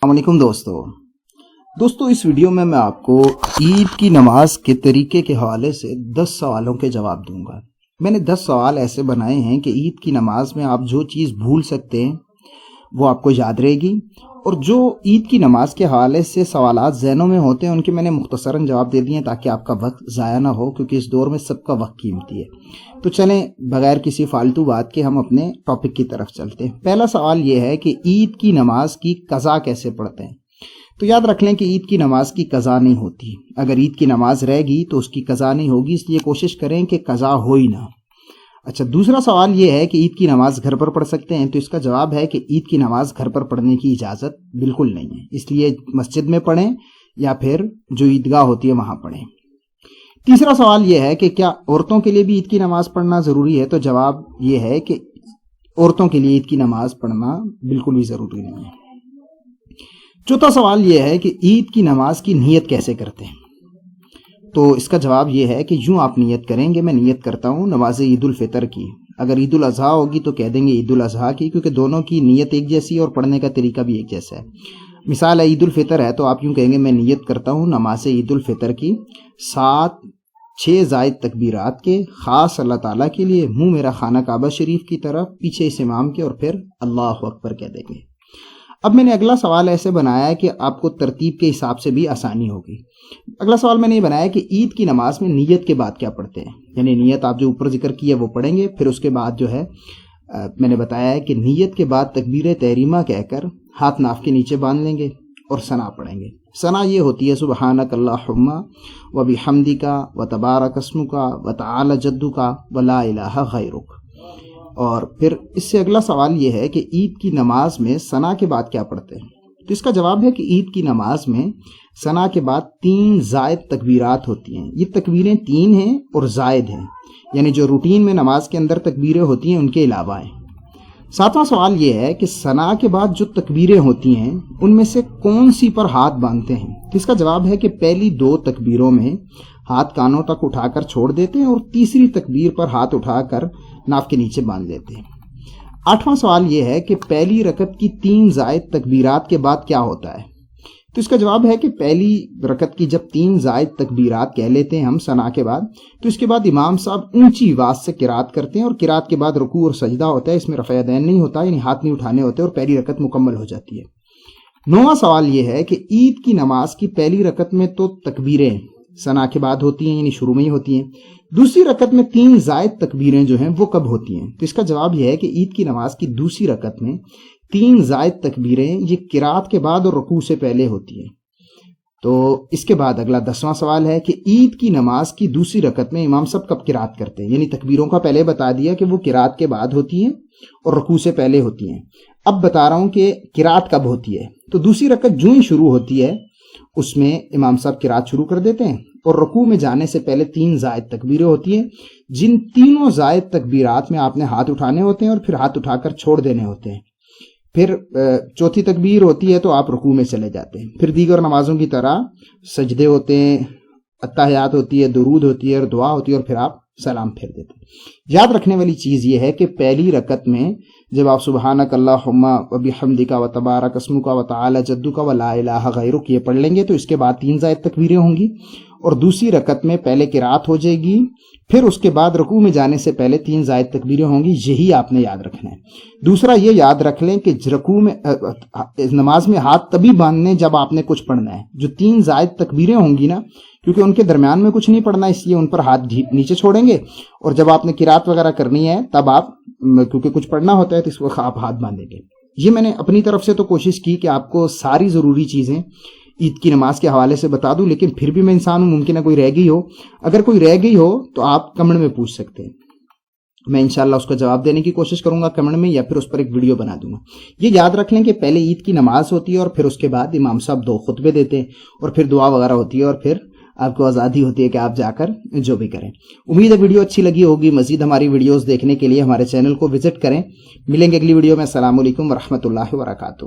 السلام علیکم دوستوں اس ویڈیو میں آپ کو عید کی نماز کے طریقے کے حوالے سے 10 سوالوں کے جواب دوں گا۔ میں نے 10 سوال ایسے بنائے ہیں کہ عید کی نماز میں آپ جو چیز بھول سکتے ہیں وہ آپ کو یاد رہے گی، اور جو عید کی نماز کے حوالے سے سوالات ذہنوں میں ہوتے ہیں ان کے میں نے مختصراً جواب دے دیے ہیں تاکہ آپ کا وقت ضائع نہ ہو، کیونکہ اس دور میں سب کا وقت قیمتی ہے۔ تو چلیں بغیر کسی فالتو بات کے ہم اپنے ٹاپک کی طرف چلتے ہیں۔ پہلا سوال یہ ہے کہ عید کی نماز کی قضا کیسے پڑھتے ہیں؟ تو یاد رکھ لیں کہ عید کی نماز کی قضا نہیں ہوتی۔ اگر عید کی نماز رہ گئی تو اس کی قضا نہیں ہوگی، اس لیے کوشش کریں کہ قضا ہو ہی نہ۔ اچھا، دوسرا سوال یہ ہے کہ عید کی نماز گھر پر پڑھ سکتے ہیں؟ تو اس کا جواب ہے کہ عید کی نماز گھر پر پڑھنے کی اجازت بالکل نہیں ہے، اس لیے مسجد میں پڑھیں یا پھر جو عیدگاہ ہوتی ہے وہاں پڑھیں۔ تیسرا سوال یہ ہے کہ کیا عورتوں کے لیے بھی عید کی نماز پڑھنا ضروری ہے؟ تو جواب یہ ہے کہ عورتوں کے لیے عید کی نماز پڑھنا بالکل بھی ضروری نہیں ہے۔ چوتھا سوال یہ ہے کہ عید کی نماز کی نیت کیسے کرتے ہیں؟ تو اس کا جواب یہ ہے کہ یوں آپ نیت کریں گے، میں نیت کرتا ہوں نماز عید الفطر کی۔ اگر عید الاضحیٰ ہوگی تو کہہ دیں گے عید الاضحیٰ کی، کیونکہ دونوں کی نیت ایک جیسی ہے اور پڑھنے کا طریقہ بھی ایک جیسا ہے۔ مثال ہے عید الفطر ہے تو آپ یوں کہیں گے میں نیت کرتا ہوں نماز عید الفطر کی 6 زائد تکبیرات کے، خاص اللہ تعالیٰ کے لیے، منہ میرا خانہ کعبہ شریف کی طرف، پیچھے اس امام کے، اور پھر اللہ اکبر کہہ دیں گے۔ اب میں نے اگلا سوال ایسے بنایا ہے کہ آپ کو ترتیب کے حساب سے بھی آسانی ہوگی۔ اگلا سوال میں نے یہ بنایا کہ عید کی نماز میں نیت کے بعد کیا پڑھتے ہیں، یعنی نیت آپ جو اوپر ذکر کی ہے وہ پڑھیں گے، پھر اس کے بعد جو ہے میں نے بتایا ہے کہ نیت کے بعد تکبیر تحریمہ کہہ کر ہاتھ ناف کے نیچے باندھ لیں گے اور ثنا پڑھیں گے۔ ثنا یہ ہوتی ہے سبحانک اللہم و بحمدک و تبارک اسمک و تعالی جدک و لا الہ غیرک۔ اور پھر اس سے اگلا سوال یہ ہے کہ عید کی نماز میں ثنا کے بعد کیا پڑھتے ہیں؟ تو اس کا جواب ہے کہ عید کی نماز میں ثنا کے بعد 3 زائد تکبیرات ہوتی ہیں۔ یہ تکبیریں 3 ہیں اور زائد ہیں، یعنی جو روٹین میں نماز کے اندر تکبیریں ہوتی ہیں ان کے علاوہ ہیں۔ 7واں سوال یہ ہے کہ ثنا کے بعد جو تکبیریں ہوتی ہیں ان میں سے کون سی پر ہاتھ باندھتے ہیں؟ تو اس کا جواب ہے کہ پہلی 2 تکبیروں میں ہاتھ کانوں تک اٹھا کر چھوڑ دیتے ہیں اور تیسری تکبیر پر ہاتھ اٹھا کر ناف کے نیچے باندھ لیتے ہیں۔ 8واں سوال یہ ہے کہ پہلی رکعت کی 3 زائد تکبیرات کے بعد کیا ہوتا ہے؟ تو اس کا جواب ہے کہ پہلی رکعت کی جب 3 زائد تکبیرات کہہ لیتے ہیں ہم ثنا کے بعد، تو اس کے بعد امام صاحب اونچی آواز سے قرات کرتے ہیں، اور قرات کے بعد رکوع اور سجدہ ہوتا ہے، اس میں رفع یدین نہیں ہوتا، یعنی ہاتھ نہیں اٹھانے ہوتے، اور پہلی رکعت مکمل ہو جاتی ہے۔ 9واں سوال یہ ہے کہ عید کی نماز کی پہلی رکعت میں تو تکبیریں ثنا کے بعد ہوتی ہیں، یعنی شروع میں ہی ہوتی ہیں، دوسری رکعت میں 3 زائد تکبیریں جو ہیں وہ کب ہوتی ہیں؟ تو اس کا جواب یہ ہے کہ عید کی نماز کی دوسری رکعت میں 3 زائد تکبیریں یہ قرات کے بعد اور رکوع سے پہلے ہوتی ہیں۔ تو اس کے بعد اگلا 10واں سوال ہے کہ عید کی نماز کی دوسری رکعت میں امام صاحب کب قرات کرتے ہیں؟ یعنی تکبیروں کا پہلے بتا دیا کہ وہ قرات کے بعد ہوتی ہیں اور رکوع سے پہلے ہوتی ہیں، اب بتا رہا ہوں کہ قرات کب ہوتی ہے۔ تو دوسری رکعت جو ہی شروع ہوتی ہے اس میں امام صاحب قرات شروع کر دیتے ہیں، اور رکوع میں جانے سے پہلے 3 زائد تکبیریں ہوتی ہیں، جن تینوں زائد تکبیرات میں آپ نے ہاتھ اٹھانے ہوتے ہیں اور پھر ہاتھ اٹھا کر چھوڑ دینے ہوتے ہیں۔ پھر چوتھی تکبیر ہوتی ہے تو آپ رکوع میں چلے جاتے ہیں۔ پھر دیگر نمازوں کی طرح سجدے ہوتے ہیں، التحیات ہوتی ہے، درود ہوتی ہے اور دعا ہوتی ہے، اور پھر آپ سلام پھیر دیتے ہیں۔ یاد رکھنے والی چیز یہ ہے کہ پہلی رکعت میں جب آپ سبحانک اللہم و بحمدک و تبارک اسمک و تعالی جدک و لا الہ غیرک یہ پڑھ لیں گے تو اس کے بعد 3 زائد تکبیریں ہوں گی، اور دوسری رکعت میں پہلے قرات ہو جائے گی، پھر اس کے بعد رکوع میں جانے سے پہلے 3 زائد تکبیریں ہوں گی۔ یہی آپ نے یاد رکھنا ہے۔ دوسرا یہ یاد رکھ لیں کہ رکوع میں نماز میں ہاتھ تبھی باندھنے جب آپ نے کچھ پڑھنا ہے۔ جو 3 زائد تکبیریں ہوں گی نا، کیونکہ ان کے درمیان میں کچھ نہیں پڑھنا، اس لیے ان پر ہاتھ نیچے چھوڑیں گے، اور جب آپ نے قرات وغیرہ کرنی ہے تب آپ کیونکہ کچھ پڑھنا ہوتا ہے تو اس وقت آپ ہاتھ باندھیں گے۔ یہ میں نے اپنی طرف سے تو کوشش کی کہ آپ کو ساری ضروری چیزیں عید کی نماز کے حوالے سے بتا دوں، لیکن پھر بھی میں انسان ہوں، ممکن ہے کوئی رہ گئی ہو۔ اگر کوئی رہ گئی ہو تو آپ کمنٹ میں پوچھ سکتے ہیں، میں انشاءاللہ اس کا جواب دینے کی کوشش کروں گا کمنٹ میں، یا پھر اس پر ایک ویڈیو بنا دوں گا۔ یہ یاد رکھ لیں کہ پہلے عید کی نماز ہوتی ہے اور پھر اس کے بعد امام صاحب 2 خطبے دیتے ہیں، اور پھر دعا وغیرہ ہوتی ہے، اور پھر آپ کو آزادی ہوتی ہے کہ آپ جا کر جو بھی کریں۔ امید ہے ویڈیو اچھی لگی ہوگی۔ مزید ہماری ویڈیوز دیکھنے کے لیے ہمارے چینل کو وزٹ کریں۔ ملیں گے اگلی ویڈیو میں۔ السلام علیکم ورحمۃ اللہ وبرکاتہ۔